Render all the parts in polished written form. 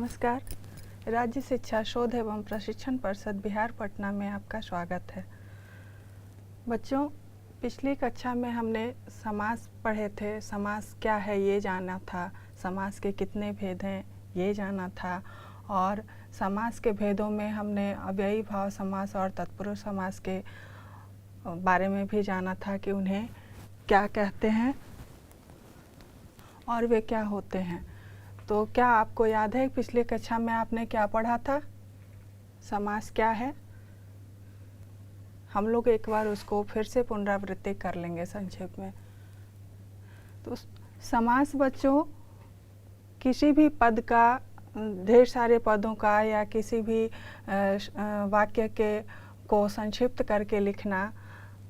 नमस्कार। राज्य शिक्षा शोध एवं प्रशिक्षण परिषद बिहार पटना में आपका स्वागत है। बच्चों, पिछली कक्षा में हमने समास पढ़े थे। समास क्या है ये जाना था, समास के कितने भेद हैं ये जाना था, और समास के भेदों में हमने अव्ययी भाव समास और तत्पुरुष समास के बारे में भी जाना था कि उन्हें क्या कहते हैं और वे क्या होते हैं। तो क्या आपको याद है पिछले कक्षा में आपने क्या पढ़ा था? समास क्या है? हम लोग एक बार उसको फिर से पुनरावृत्ति कर लेंगे संक्षेप में। तो समास बच्चों किसी भी पद का, ढेर सारे पदों का या किसी भी वाक्य के को संक्षिप्त करके लिखना,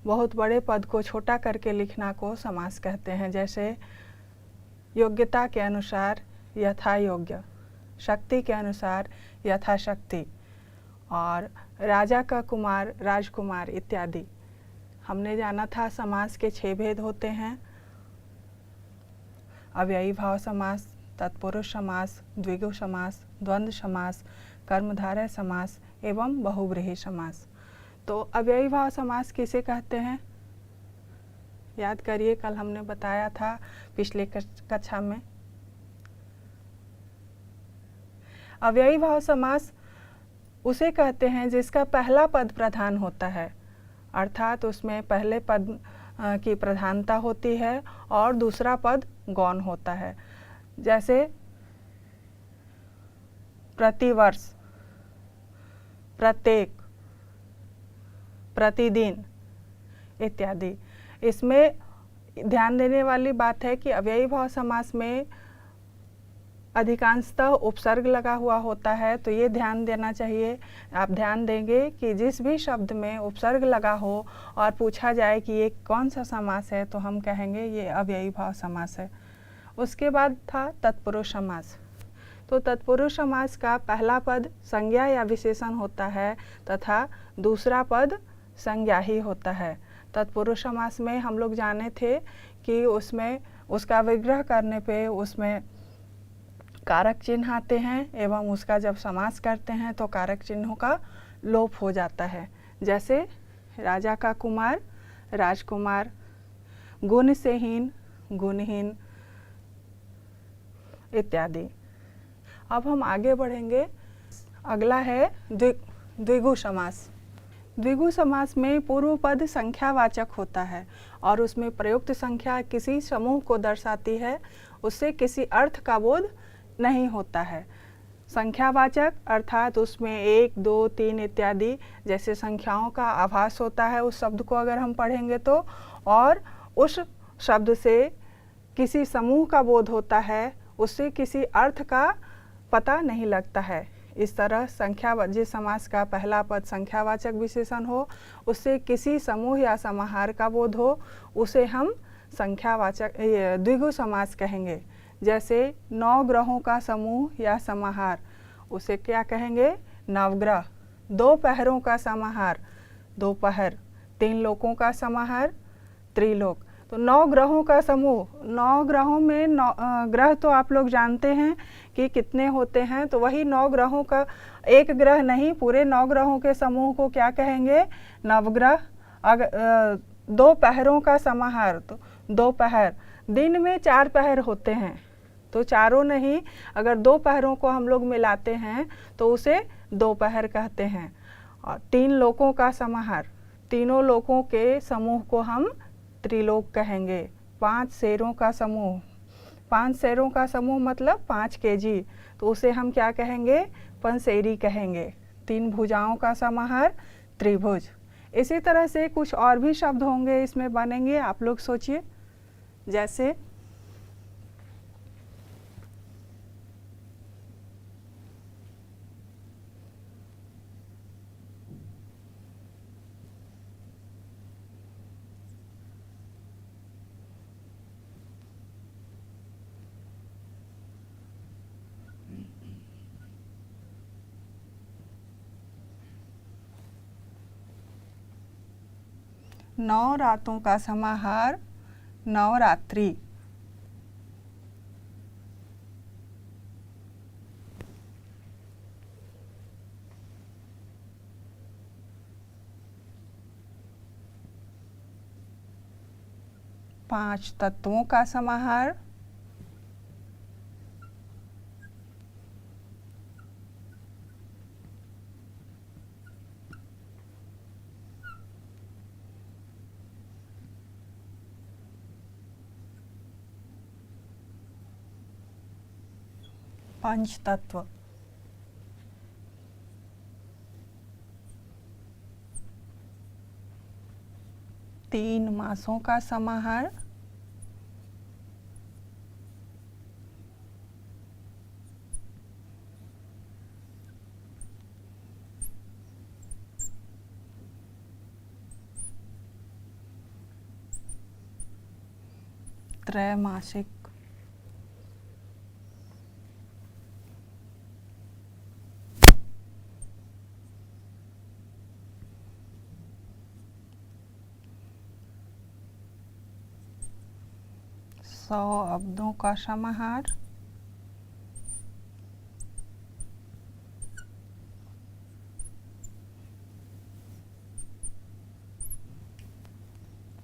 बहुत बड़े पद को छोटा करके लिखना को समास कहते हैं। जैसे योग्यता के अनुसार यथा योग्य, शक्ति के अनुसार यथाशक्ति, और राजा का कुमार राजकुमार इत्यादि। हमने जाना था समास के 6 भेद होते हैं: अव्ययी भाव समास, तत्पुरुष समास, द्विगु समास, द्वंद्व समास, कर्मधारय समास एवं बहुव्रीहि समास। तो अव्ययी भाव समास किसे कहते हैं? याद करिए, कल हमने बताया था पिछले कक्षा में। अव्ययी भाव समास उसे कहते हैं जिसका पहला पद प्रधान होता है, अर्थात उसमें पहले पद की प्रधानता होती है और दूसरा पद गौण होता है। जैसे प्रतिवर्ष, प्रत्येक, प्रतिदिन इत्यादि। इसमें ध्यान देने वाली बात है कि अव्ययी भाव समास में अधिकांशतः उपसर्ग लगा हुआ होता है, तो ये ध्यान देना चाहिए। आप ध्यान देंगे कि जिस भी शब्द में उपसर्ग लगा हो और पूछा जाए कि ये कौन सा समास है, तो हम कहेंगे ये अव्ययी भाव समास है। उसके बाद था तत्पुरुष समास। तो तत्पुरुष समास का पहला पद संज्ञा या विशेषण होता है तथा दूसरा पद संज्ञा ही होता है। तत्पुरुष समास में हम लोग जाने थे कि उसमें उसका विग्रह करने पे उसमें कारक चिन्ह आते हैं एवं उसका जब समास करते हैं तो कारक चिन्हों का लोप हो जाता है। जैसे राजा का कुमार राजकुमार, गुण से हीन गुणहीन इत्यादि। अब हम आगे बढ़ेंगे। अगला है द्विगु समास। द्विगु समास में पूर्व पद संख्यावाचक होता है और उसमें प्रयुक्त संख्या किसी समूह को दर्शाती है, उससे किसी अर्थ का बोध नहीं होता है। संख्यावाचक अर्थात उसमें 1, 2, 3 इत्यादि जैसे संख्याओं का आभास होता है उस शब्द को अगर हम पढ़ेंगे तो, और उस शब्द से किसी समूह का बोध होता है, उससे किसी अर्थ का पता नहीं लगता है। इस तरह जिस समास का पहला पद संख्यावाचक विशेषण हो, उससे किसी समूह या समाहार का बोध हो, उसे हम संख्यावाचक द्विगु समास कहेंगे। जैसे 9 ग्रहों का समूह या समाहार, उसे क्या कहेंगे? नवग्रह। 2 पहरों का समाहार, दोपहर। 3 लोकों का समाहार, त्रिलोक। तो 9 ग्रहों का समूह, 9 ग्रहों में ग्रह तो आप लोग जानते हैं कि कितने होते हैं, तो वही 9 ग्रहों का एक ग्रह नहीं, पूरे 9 ग्रहों के समूह को क्या कहेंगे? नवग्रह। 2 पहरों का समाहार, तो 2 पहर। दिन में 4 पहर होते हैं, तो चारों नहीं, अगर 2 पहरों को हम लोग मिलाते हैं तो उसे 2 पहर कहते हैं। और 3 लोकों का समाहार, तीनों लोकों के समूह को हम त्रिलोक कहेंगे। 5 शेरों का समूह, 5 शेरों का समूह मतलब 5 kg, तो उसे हम क्या कहेंगे? पंसेरी कहेंगे। 3 भुजाओं का समाहार, त्रिभुज। इसी तरह से कुछ और भी शब्द होंगे इसमें बनेंगे, आप लोग सोचिए। जैसे नौ रातों का समाहार, नवरात्रि। 5 तत्वों का समाहार, पंच तत्व, तीन मासों का समाहार, त्रैमासिक, सौ अब्दों का समाहार,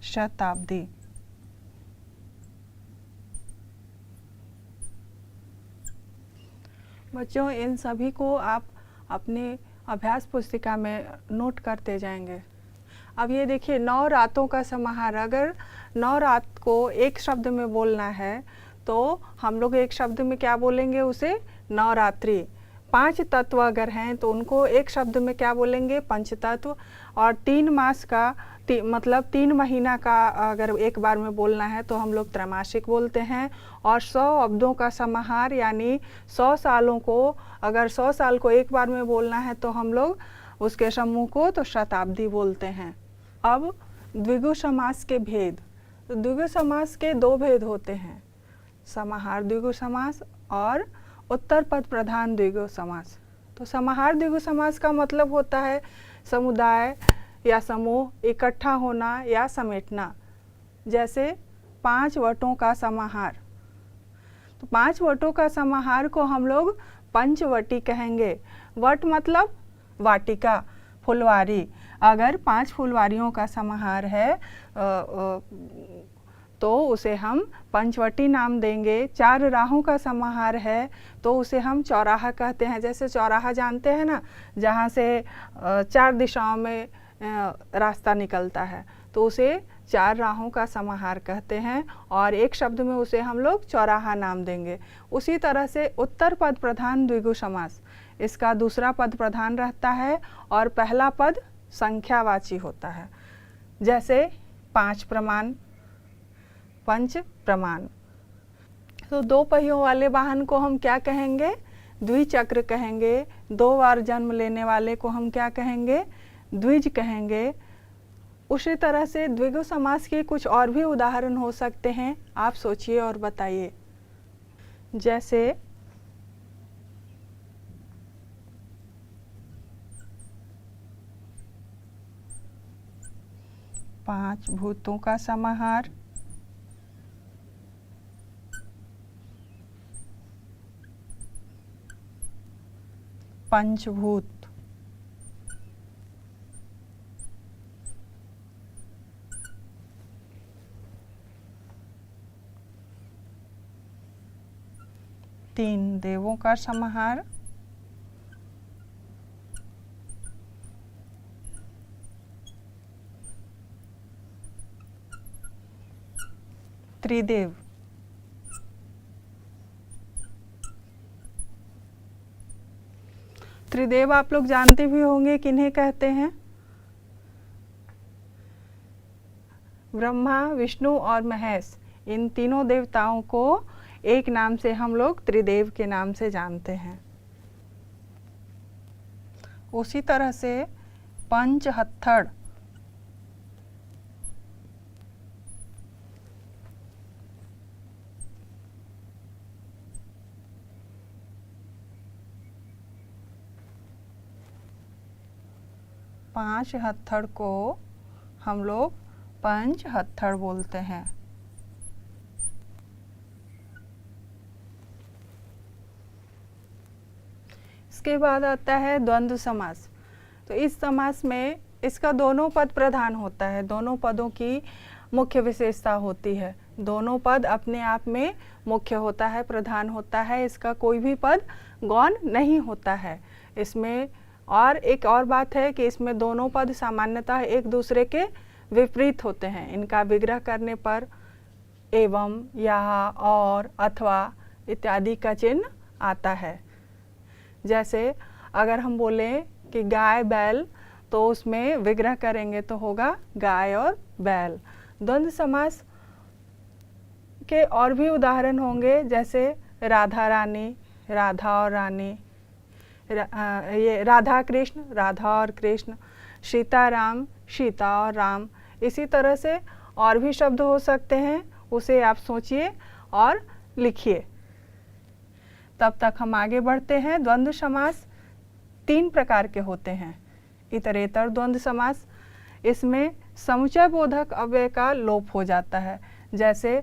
शताब्दी। बच्चों, इन सभी को आप अपने अभ्यास पुस्तिका में नोट करते जाएंगे। अब ये देखिए, 9 रातों का समाहार, अगर 9 रात को एक शब्द में बोलना है तो हम लोग एक शब्द में क्या बोलेंगे उसे? नवरात्रि। 5 तत्व अगर हैं तो उनको एक शब्द में क्या बोलेंगे? पंचतत्व। और 3 मास का मतलब 3 महीना का अगर एक बार में बोलना है तो हम लोग त्रैमासिक बोलते हैं। और 100 अब्दों का समाहार यानी 100 सालों को, अगर 100 साल को एक बार में बोलना है तो हम लोग उसके समूह को तो शताब्दी बोलते हैं। अब द्विगु समास के भेद। तो द्विगु समास के 2 भेद होते हैं, समाहार द्विगु समास और उत्तर पद प्रधान द्विगु समास। तो समाहार द्विगु समास का मतलब होता है समुदाय या समूह इकट्ठा होना या समेटना। जैसे 5 वटों का समाहार, तो 5 वटों का समाहार को हम लोग पंचवटी कहेंगे। वट मतलब वाटिका, फुलवारी। अगर 5 फुलवारियों का समाहार है तो उसे हम पंचवटी नाम देंगे। 4 राहों का समाहार है तो उसे हम चौराहा कहते हैं। जैसे चौराहा जानते हैं ना, जहाँ से 4 दिशाओं में रास्ता निकलता है, तो उसे 4 राहों का समाहार कहते हैं और एक शब्द में उसे हम लोग चौराहा नाम देंगे। उसी तरह से उत्तर पद प्रधान द्विगु समास, इसका दूसरा पद प्रधान रहता है और पहला पद संख्यावाची होता है। जैसे 5 प्रमाण, पंच प्रमाण। तो 2 पहियों वाले वाहन को हम क्या कहेंगे? द्विचक्र कहेंगे। 2 बार जन्म लेने वाले को हम क्या कहेंगे? द्विज कहेंगे। उसी तरह से द्विगु समास के कुछ और भी उदाहरण हो सकते हैं, आप सोचिए और बताइए। जैसे पांच भूतों का समाहार, पंचभूत। तीन देवों का समाहार, त्रिदेव। त्रिदेव आप लोग जानते भी होंगे किन्हें कहते हैं? ब्रह्मा, विष्णु और महेश, इन तीनों देवताओं को एक नाम से हम लोग त्रिदेव के नाम से जानते हैं। उसी तरह से पंचहत्थड़, पांच हत्थड़ को हम लोग पंचहत्थड़ बोलते हैं। इसके बाद आता है द्वंद्व समास। तो इस समास में इसका दोनों पद प्रधान होता है, दोनों पदों की मुख्य विशेषता होती है। दोनों पद अपने आप में मुख्य होता है, प्रधान होता है, इसका कोई भी पद गौण नहीं होता है। इसमें और एक और बात है कि इसमें दोनों पद सामान्यतः एक दूसरे के विपरीत होते हैं। इनका विग्रह करने पर एवं, या, और, अथवा इत्यादि का चिन्ह आता है। जैसे अगर हम बोलें कि गाय बैल, तो उसमें विग्रह करेंगे तो होगा गाय और बैल। द्वंद्व समास के और भी उदाहरण होंगे, जैसे राधा रानी, राधा और रानी, ये राधा कृष्ण, राधा और कृष्ण, सीता राम, सीता और राम। इसी तरह से और भी शब्द हो सकते हैं, उसे आप सोचिए और लिखिए। तब तक हम आगे बढ़ते हैं। द्वंद्व समास 3 प्रकार के होते हैं। इतरेतर द्वंद्व समास, इसमें समुच्चय बोधक अव्यय का लोप हो जाता है। जैसे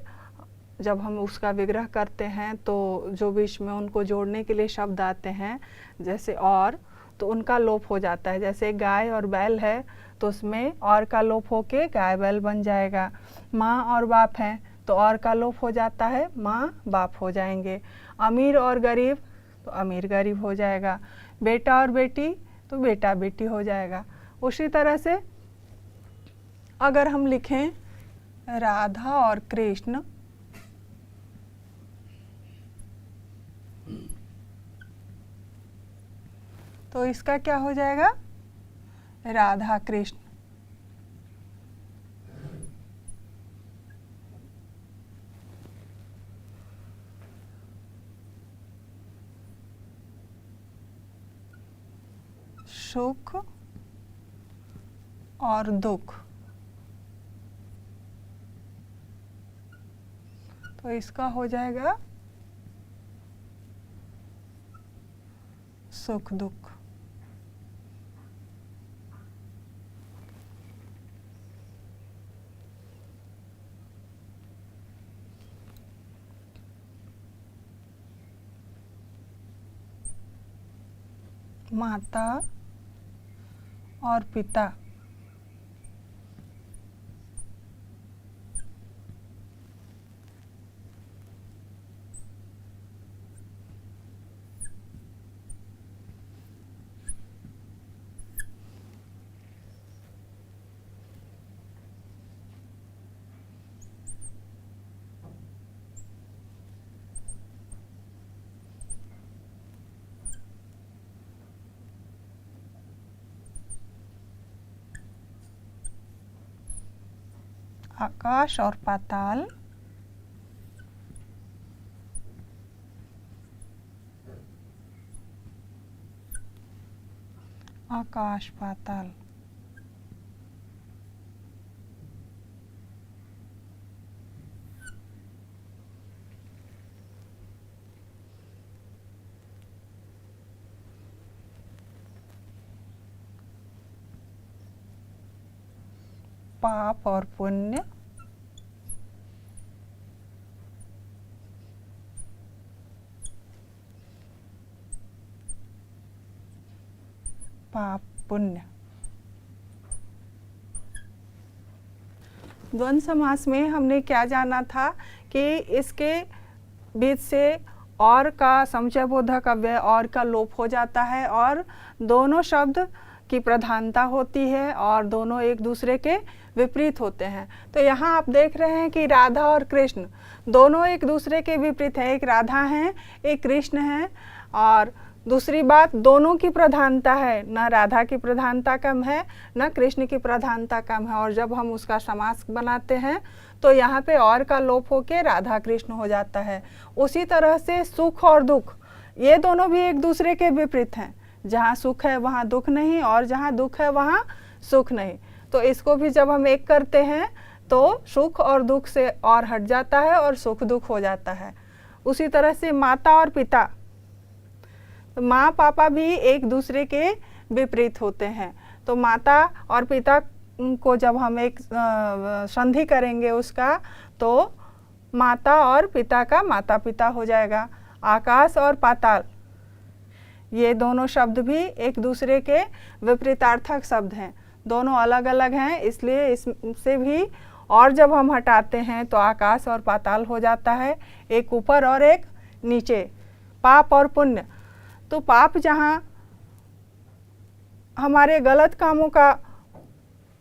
जब हम उसका विग्रह करते हैं तो जो बीच में उनको जोड़ने के लिए शब्द आते हैं, जैसे और, तो उनका लोप हो जाता है। जैसे गाय और बैल है तो उसमें और का लोप होके गाय बैल बन जाएगा। माँ और बाप हैं तो और का लोप हो जाता है, माँ बाप हो जाएंगे। अमीर और गरीब तो अमीर गरीब हो जाएगा। बेटा और बेटी तो बेटा बेटी हो जाएगा। उसी तरह से अगर हम लिखें राधा और कृष्ण, तो इसका क्या हो जाएगा, राधा कृष्ण। सुख और दुख, तो इसका हो जाएगा सुख दुख। माता और पिता, आकाश और पाताल, आकाश पाताल। पाप और पुण्य, पाप पुण्य। द्वंद्व समास में हमने क्या जाना था कि इसके बीच से और का समुच्चय बोधक अव्यय और का लोप हो जाता है और दोनों शब्द की प्रधानता होती है और दोनों एक दूसरे के विपरीत होते हैं। तो यहाँ आप देख रहे हैं कि राधा और कृष्ण दोनों एक दूसरे के विपरीत हैं। एक राधा हैं, एक कृष्ण हैं। और दूसरी बात, दोनों की प्रधानता है, न राधा की प्रधानता कम है न कृष्ण की प्रधानता कम है। और जब हम उसका समास बनाते हैं तो यहाँ पे और का लोप होके राधा कृष्ण हो जाता है। उसी तरह से सुख और दुख, ये दोनों भी एक दूसरे के विपरीत हैं। जहाँ सुख है वहाँ दुख नहीं और जहाँ दुख है वहाँ सुख नहीं। तो इसको भी जब हम एक करते हैं तो सुख और दुख से और हट जाता है और सुख दुख हो जाता है। उसी तरह से माता और पिता, तो माँ पापा भी एक दूसरे के विपरीत होते हैं। तो माता और पिता को जब हम एक संधि करेंगे उसका, तो माता और पिता का माता पिता हो जाएगा। आकाश और पाताल, ये दोनों शब्द भी एक दूसरे के विपरीतार्थक शब्द हैं, दोनों अलग अलग हैं, इसलिए इससे भी और जब हम हटाते हैं तो आकाश और पाताल हो जाता है, एक ऊपर और एक नीचे, पाप और पुण्य। तो पाप जहाँ हमारे गलत कामों का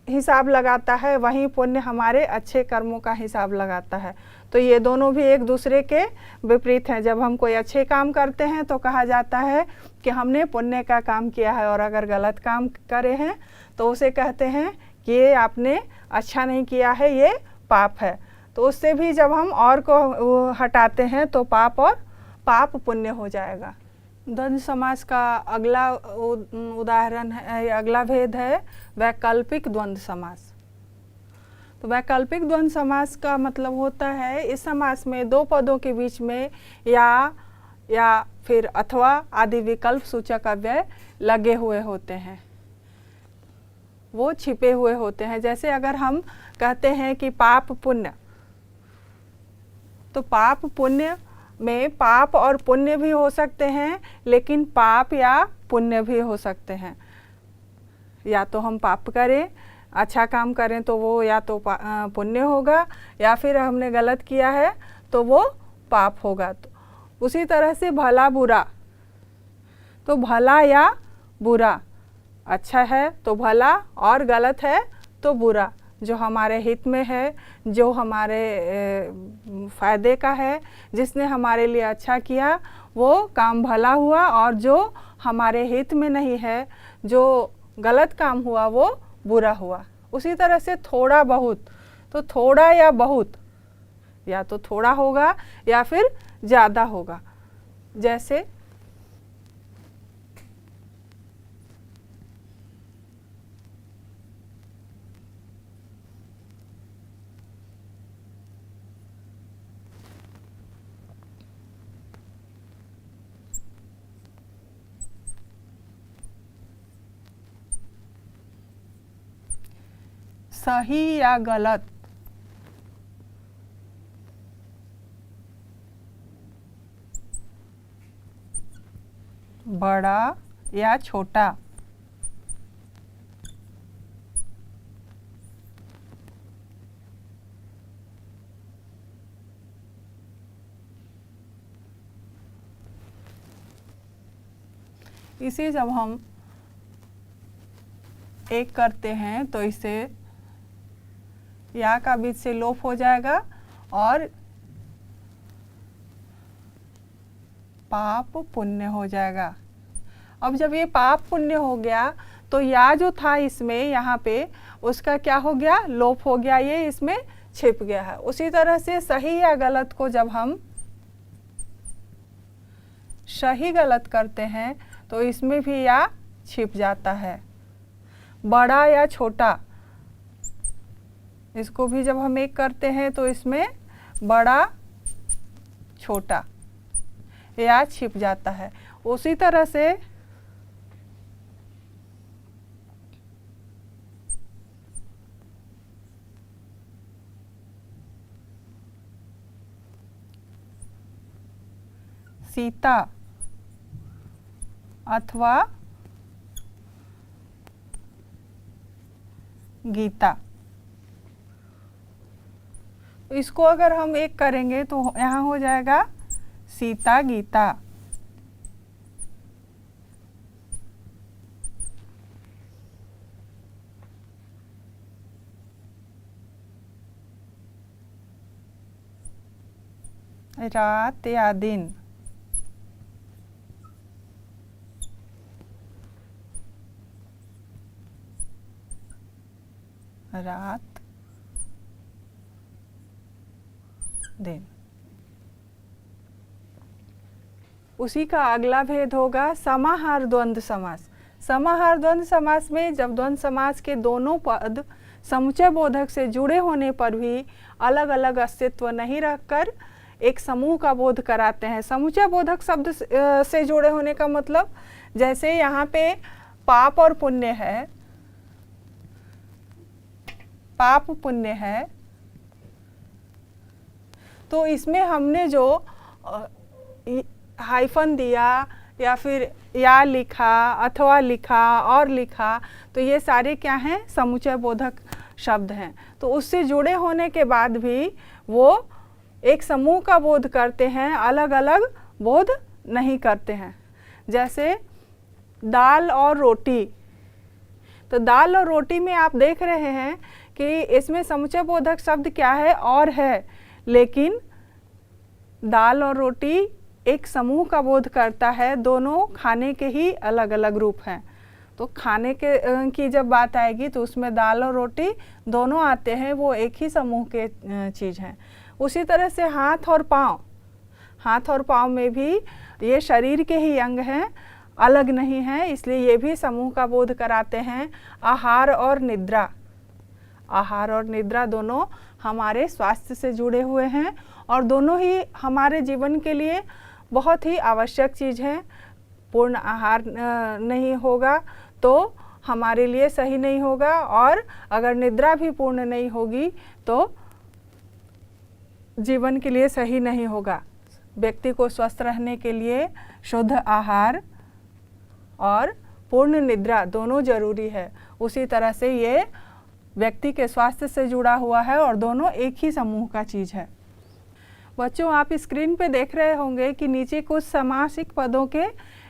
हिसाब लगाता है, वहीं पुण्य हमारे अच्छे कर्मों का हिसाब लगाता है। तो ये दोनों भी एक दूसरे के विपरीत हैं। जब हम कोई अच्छे काम करते हैं तो कहा जाता है कि हमने पुण्य का काम किया है, और अगर गलत काम करे हैं तो उसे कहते हैं कि ये आपने अच्छा नहीं किया है, ये पाप है। तो उससे भी जब हम और को हटाते हैं तो पाप और पाप पुण्य हो जाएगा। द्वंद्व समास का अगला उदाहरण है, अगला भेद है वैकल्पिक द्वंद्व समास। तो वैकल्पिक द्वंद्व समास का मतलब होता है इस समास में दो पदों के बीच में या फिर अथवा आदि विकल्प सूचक अव्यय लगे हुए होते हैं, वो छिपे हुए होते हैं। जैसे अगर हम कहते हैं कि पाप पुण्य, तो पाप पुण्य में पाप और पुण्य भी हो सकते हैं, लेकिन पाप या पुण्य भी हो सकते हैं। या तो हम पाप करें, अच्छा काम करें तो वो या तो पुण्य होगा, या फिर हमने गलत किया है तो वो पाप होगा। तो उसी तरह से भला बुरा, तो भला या बुरा, अच्छा है तो भला और गलत है तो बुरा। जो हमारे हित में है, जो हमारे फ़ायदे का है, जिसने हमारे लिए अच्छा किया वो काम भला हुआ, और जो हमारे हित में नहीं है, जो गलत काम हुआ वो बुरा हुआ। उसी तरह से थोड़ा बहुत, तो थोड़ा या बहुत, या तो थोड़ा होगा या फिर ज़्यादा होगा। जैसे सही या गलत, बड़ा या छोटा, इसे जब हम एक करते हैं तो इसे या का बीच से लोप हो जाएगा और पाप पुण्य हो जाएगा। अब जब ये पाप पुण्य हो गया तो या जो था इसमें यहाँ पे, उसका क्या हो गया, लोप हो गया, ये इसमें छिप गया है। उसी तरह से सही या गलत को जब हम सही गलत करते हैं तो इसमें भी या छिप जाता है। बड़ा या छोटा, इसको भी जब हम एक करते हैं तो इसमें बड़ा छोटा या छिप जाता है। उसी तरह से सीता अथवा गीता, इसको अगर हम एक करेंगे तो यहाँ हो जाएगा सीता गीता। रात या दिन, रात दिन। उसी का अगला भेद होगा समाहार द्वंद्व समास। समाहार द्वंद्व समास में जब द्वंद्व समास के दोनों पद समुच्चय बोधक से जुड़े होने पर भी अलग अलग अस्तित्व नहीं रखकर एक समूह का बोध कराते हैं। समुच्चय बोधक शब्द से जुड़े होने का मतलब, जैसे यहाँ पे पाप और पुण्य है, पाप पुण्य है, तो इसमें हमने जो हाइफन दिया या फिर या लिखा अथवा लिखा और लिखा, तो ये सारे क्या हैं, समुच्चय बोधक शब्द हैं, तो उससे जुड़े होने के बाद भी वो एक समूह का बोध करते हैं, अलग अलग बोध नहीं करते हैं। जैसे दाल और रोटी, तो दाल और रोटी में आप देख रहे हैं कि इसमें समुच्चय बोधक शब्द क्या है, और है, लेकिन दाल और रोटी एक समूह का बोध करता है, दोनों खाने के ही अलग अलग रूप हैं। तो खाने के की जब बात आएगी तो उसमें दाल और रोटी दोनों आते हैं, वो एक ही समूह के चीज़ हैं। उसी तरह से हाथ और पाँव, हाथ और पाँव में भी ये शरीर के ही अंग हैं, अलग नहीं हैं, इसलिए ये भी समूह का बोध कराते हैं। आहार और निद्रा, आहार और निद्रा दोनों हमारे स्वास्थ्य से जुड़े हुए हैं और दोनों ही हमारे जीवन के लिए बहुत ही आवश्यक चीज़ है। पूर्ण आहार नहीं होगा तो हमारे लिए सही नहीं होगा, और अगर निद्रा भी पूर्ण नहीं होगी तो जीवन के लिए सही नहीं होगा। व्यक्ति को स्वस्थ रहने के लिए शुद्ध आहार और पूर्ण निद्रा दोनों जरूरी है। उसी तरह से ये व्यक्ति के स्वास्थ्य से जुड़ा हुआ है और दोनों एक ही समूह का चीज़ है। बच्चों, आप स्क्रीन पे देख रहे होंगे कि नीचे कुछ समासिक पदों के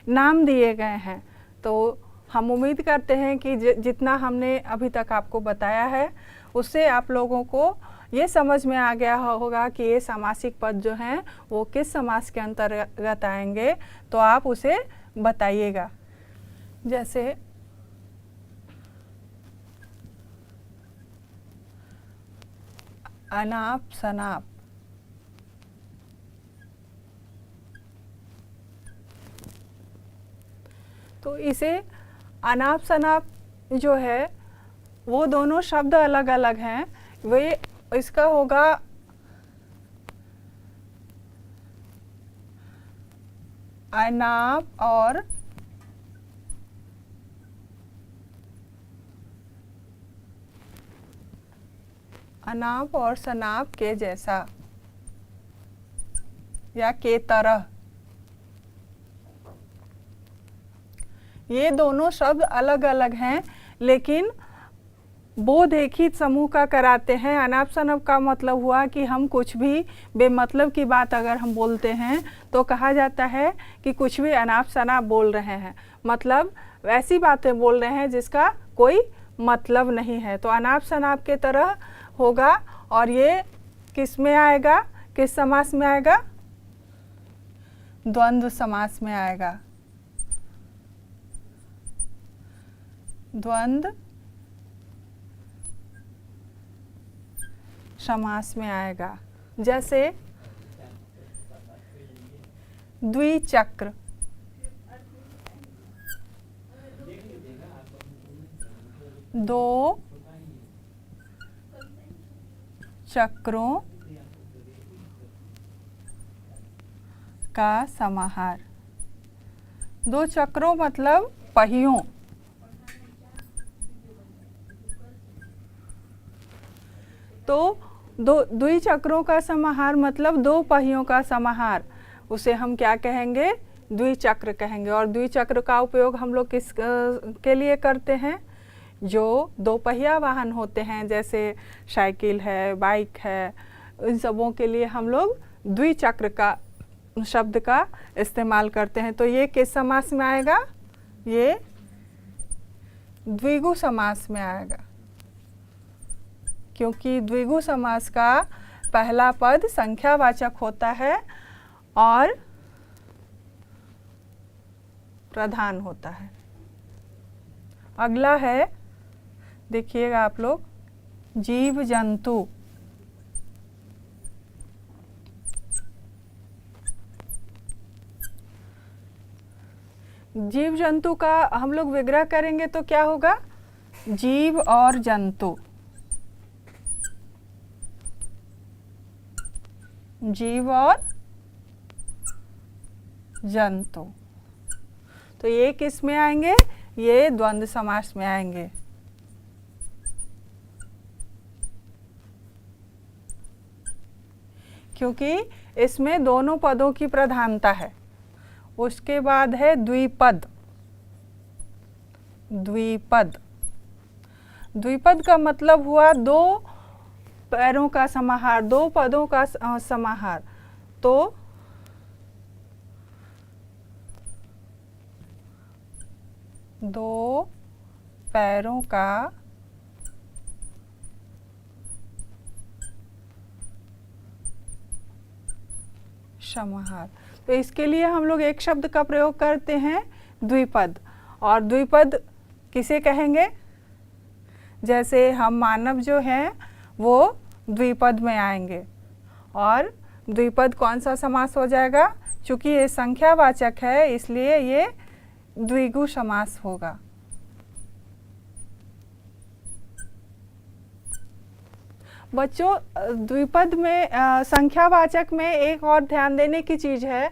नाम दिए गए हैं। तो हम उम्मीद करते हैं कि जितना हमने अभी तक आपको बताया है उससे आप लोगों को ये समझ में आ गया होगा कि ये समासिक पद जो हैं वो किस समास के अंतर्गत आएंगे, तो आप उसे बताइएगा। जैसे अनाप शनाप, तो इसे अनाप शनाप जो है वो दोनों शब्द अलग अलग हैं, वे इसका होगा अनाप और अनाप और शनाप के जैसा या के तरह। ये दोनों शब्द अलग अलग हैं लेकिन बोध एक ही समूह का कराते हैं। अनाप शनाप का मतलब हुआ कि हम कुछ भी बेमतलब की बात अगर हम बोलते हैं तो कहा जाता है कि कुछ भी अनाप शनाप बोल रहे हैं, मतलब वैसी बातें बोल रहे हैं जिसका कोई मतलब नहीं है। तो अनाप शनाप के तरह होगा, और ये किस में आएगा, किस समास में आएगा? द्वंद्व समास में आएगा। द्वंद्व समास में आएगा। जैसे द्विचक्र, दो चक्रों का समाहार। दो चक्रों मतलब पहियों, तो दो द्विचक्रों का समाहार मतलब दो पहियों का समाहार, उसे हम क्या कहेंगे? द्विचक्र कहेंगे। और द्विचक्र का उपयोग हम लोग किस के लिए करते हैं? जो दो पहिया वाहन होते हैं, जैसे साइकिल है, बाइक है, इन सबों के लिए हम लोग द्विचक्र का शब्द का इस्तेमाल करते हैं। तो ये किस समास में आएगा? ये द्विगु समास में आएगा, क्योंकि द्विगु समास का पहला पद संख्यावाचक होता है और प्रधान होता है। अगला है, देखिएगा आप लोग, जीव जंतु। जीव जंतु का हम लोग विग्रह करेंगे तो क्या होगा? जीव और जंतु, जीव और जंतु। तो ये किस में आएंगे? ये द्वंद्व समास में आएंगे। क्योंकि इसमें दोनों पदों की प्रधानता है। उसके बाद है द्विपद। द्विपद, द्विपद का मतलब हुआ दो पैरों का समाहार, दो पदों का समाहार। तो दो पैरों का समाहार। तो इसके लिए हम लोग एक शब्द का प्रयोग करते हैं, द्विपद। और द्विपद किसे कहेंगे? जैसे हम मानव जो हैं वो द्विपद में आएंगे। और द्विपद कौन सा समास हो जाएगा? चूँकि ये संख्यावाचक है इसलिए ये द्विगु समास होगा। बच्चों, द्विपद में संख्यावाचक में एक और ध्यान देने की चीज़ है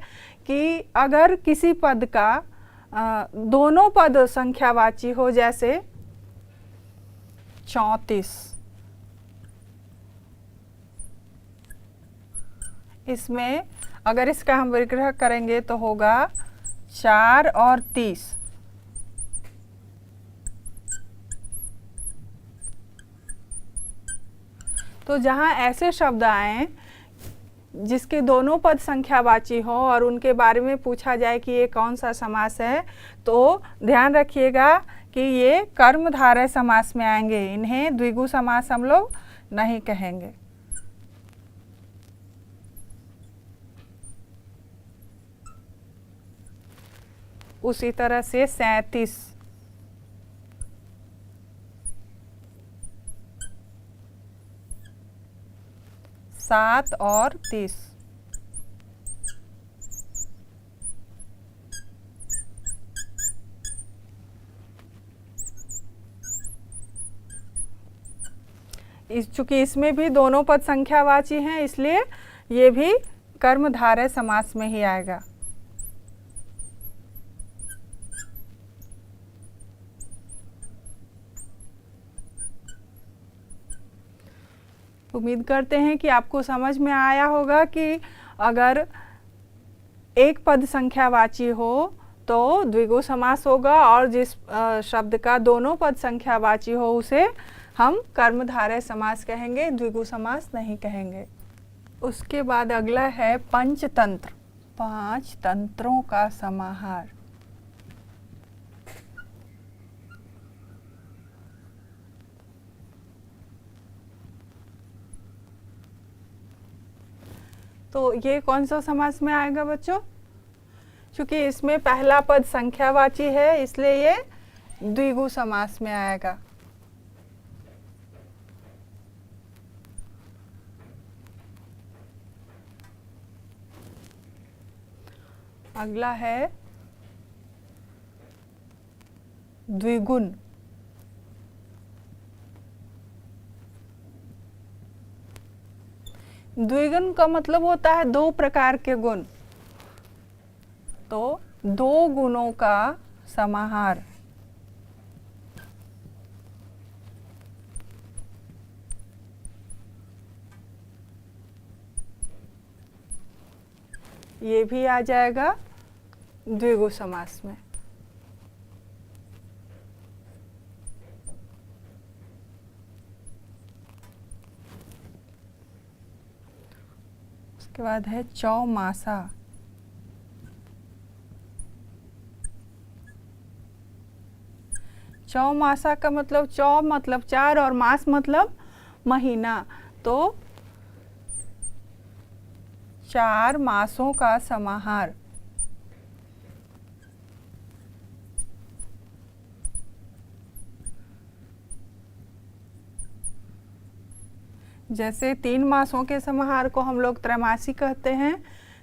कि अगर किसी पद का दोनों पद संख्यावाची हो, जैसे 34, इसमें अगर इसका हम विग्रह करेंगे तो होगा 4 और 30। तो जहाँ ऐसे शब्द आए जिसके दोनों पद संख्यावाची हो और उनके बारे में पूछा जाए कि ये कौन सा समास है, तो ध्यान रखिएगा कि ये कर्मधारय समास में आएंगे। इन्हें द्विगु समास हम लोग नहीं कहेंगे। उसी तरह से 37, 7 और 30। चूंकि इसमें भी दोनों पद संख्यावाची हैं इसलिए ये भी कर्मधारय समास में ही आएगा। उम्मीद करते हैं कि आपको समझ में आया होगा कि अगर एक पद संख्यावाची हो तो द्विगु समास होगा और जिस शब्द का दोनों पद संख्यावाची हो उसे हम कर्मधारय समास कहेंगे, द्विगु समास नहीं कहेंगे। उसके बाद अगला है पंचतंत्र, 5 तंत्रों का समाहार। तो ये कौन सा समास में आएगा बच्चों? क्योंकि इसमें पहला पद संख्यावाची है इसलिए ये द्विगु समास में आएगा। अगला है द्विगुण। द्विगुण का मतलब होता है दो प्रकार के गुण। तो दो गुणों का समाहार। ये भी आ जाएगा द्विगु समास में। उसके बाद है चौमासा। चौमासा का मतलब चौ मतलब 4 और मास मतलब महीना। तो 4 मासों का समाहार। जैसे 3 मासों के समाहार को हम लोग त्रैमासिक कहते हैं,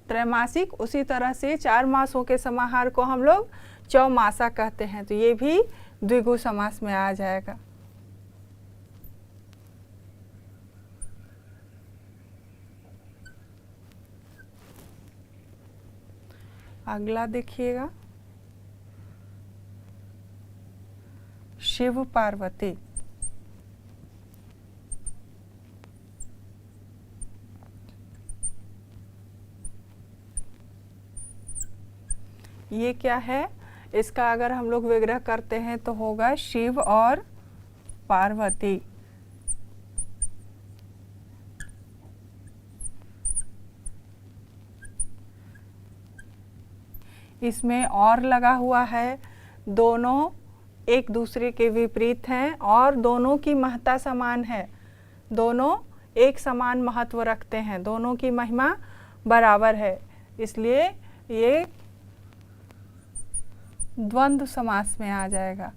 त्रैमासिक, उसी तरह से 4 मासों के समाहार को हम लोग चौमासा कहते हैं। तो ये भी द्विगु समास में आ जाएगा। अगला देखिएगा, शिव पार्वती। ये क्या है? इसका अगर हम लोग विग्रह करते हैं तो होगा शिव और पार्वती। इसमें और लगा हुआ है, दोनों एक दूसरे के विपरीत हैं और दोनों की महत्ता समान है, दोनों एक समान महत्व रखते हैं, दोनों की महिमा बराबर है, इसलिए ये द्वंद्व समास में आ जाएगा।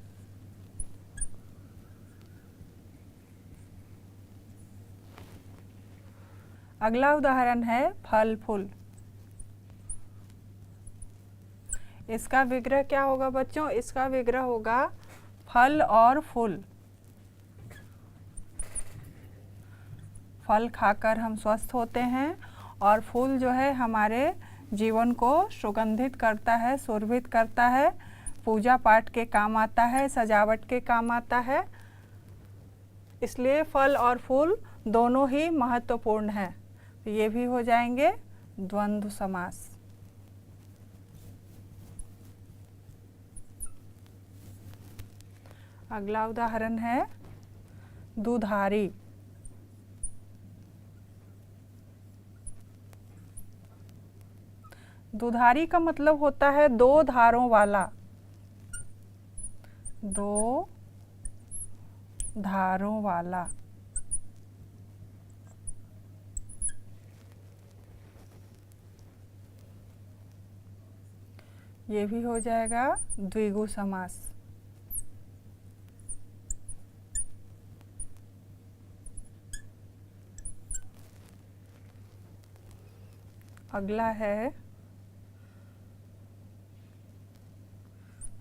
अगला उदाहरण है फल फूल। इसका विग्रह क्या होगा बच्चों? इसका विग्रह होगा फल और फूल। फल खाकर हम स्वस्थ होते हैं और फूल जो है हमारे जीवन को सुगंधित करता है, सुरभित करता है, पूजा पाठ के काम आता है, सजावट के काम आता है, इसलिए फल और फूल दोनों ही महत्वपूर्ण हैं। ये भी हो जाएंगे द्वंद्व समास। अगला उदाहरण है दुधारी। दुधारी का मतलब होता है दो धारों वाला, दो धारों वाला। ये भी हो जाएगा द्विगु समास।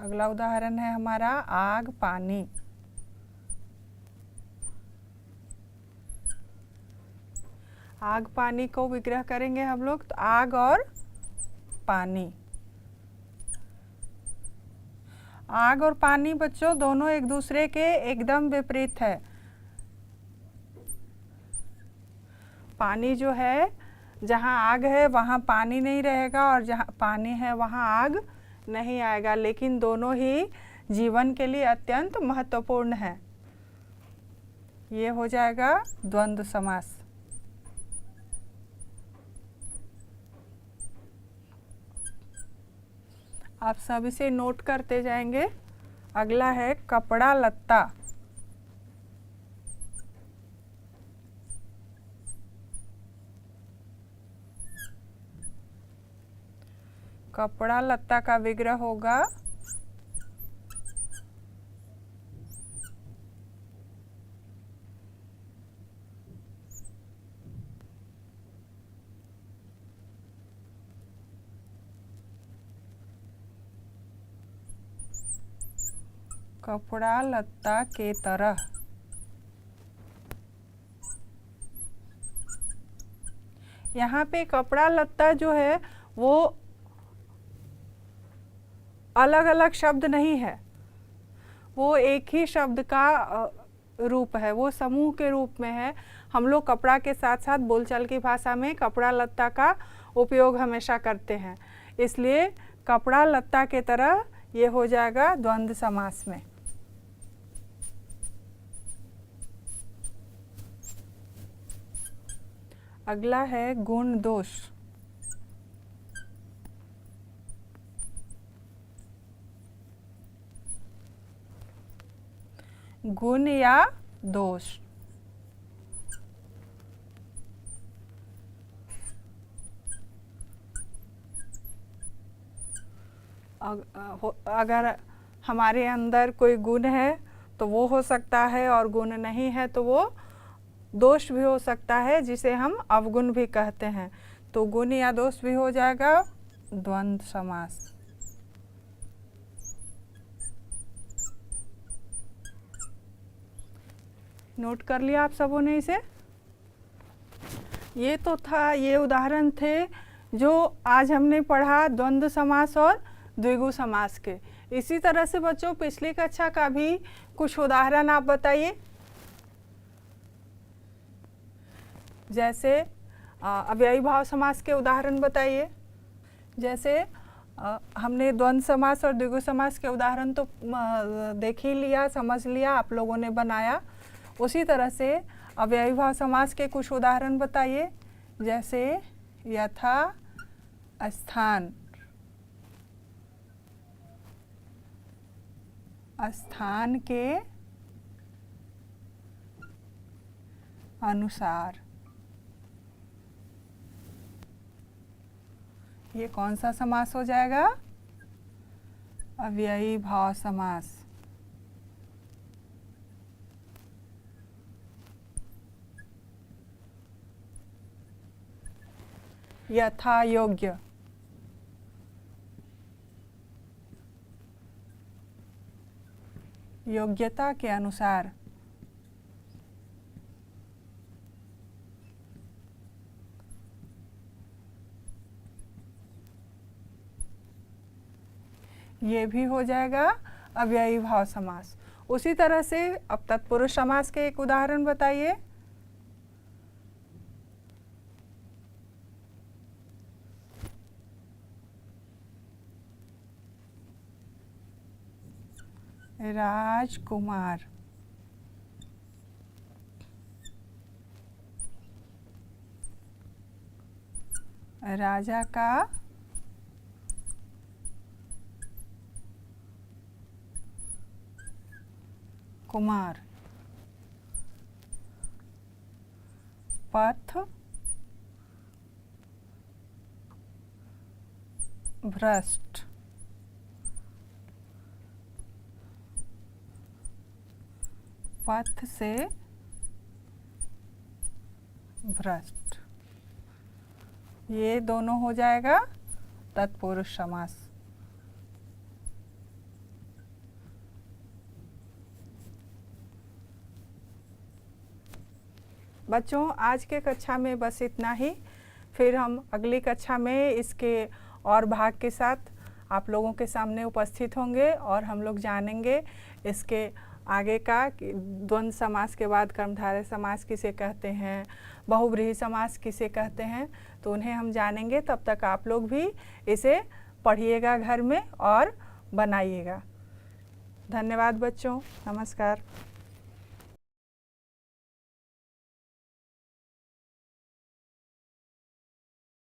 अगला उदाहरण है हमारा आग पानी। आग पानी को विग्रह करेंगे हम लोग, तो आग और पानी। आग और पानी बच्चों दोनों एक दूसरे के एकदम विपरीत है। पानी जो है, जहाँ आग है वहाँ पानी नहीं रहेगा और जहाँ पानी है वहाँ आग नहीं आएगा, लेकिन दोनों ही जीवन के लिए अत्यंत महत्वपूर्ण है। ये हो जाएगा द्वंद्व समास। आप सब इसे नोट करते जाएंगे। अगला है कपड़ा लत्ता। कपड़ा लत्ता का विग्रह होगा कपड़ा लत्ता के तरह। यहाँ पे कपड़ा लत्ता जो है वो अलग अलग शब्द नहीं है, वो एक ही शब्द का रूप है, वो समूह के रूप में है। हम लोग कपड़ा के साथ साथ बोलचाल की भाषा में कपड़ा लत्ता का उपयोग हमेशा करते हैं, इसलिए कपड़ा लत्ता के तरह ये हो जाएगा द्वंद्व समास में। अगला है गुण दोष। गुण या दोष। अगर हमारे अंदर कोई गुण है तो वो हो सकता है, और गुण नहीं है तो वो दोष भी हो सकता है, जिसे हम अवगुण भी कहते हैं। तो गुण या दोष भी हो जाएगा द्वंद्व समास। नोट कर लिया आप सबों ने इसे? ये तो था, ये उदाहरण थे जो आज हमने पढ़ा द्वंद्व समास और द्विगु समास के। इसी तरह से बच्चों पिछली कक्षा का भी कुछ उदाहरण आप बताइए। जैसे अव्ययी भाव समास के उदाहरण बताइए। जैसे हमने द्वंद्व समास और द्विगु समास के उदाहरण तो देख ही लिया, समझ लिया, आप लोगों ने बनाया। उसी तरह से अव्ययी भाव समास के कुछ उदाहरण बताइए, जैसे यथा स्थान, स्थान के अनुसार। ये कौन सा समास हो जाएगा? अव्ययी भाव समास। यथा योग्य, योग्यता के अनुसार। ये भी हो जाएगा अव्ययी भाव समास। उसी तरह से अब तत्पुरुष समास के एक उदाहरण बताइए। राजकुमार, राजा का कुमार, पथ भ्रष्ट, पथ से भ्रष्ट। ये दोनों हो जाएगा तत्पुरुष समास। बच्चों, आज के कक्षा में बस इतना ही। फिर हम अगली कक्षा में इसके और भाग के साथ आप लोगों के सामने उपस्थित होंगे और हम लोग जानेंगे इसके आगे का कि द्वंद्व समास के बाद कर्मधारय समास किसे कहते हैं, बहुव्रीहि समास किसे कहते हैं, तो उन्हें हम जानेंगे। तब तक आप लोग भी इसे पढ़िएगा घर में और बनाइएगा। धन्यवाद बच्चों, नमस्कार।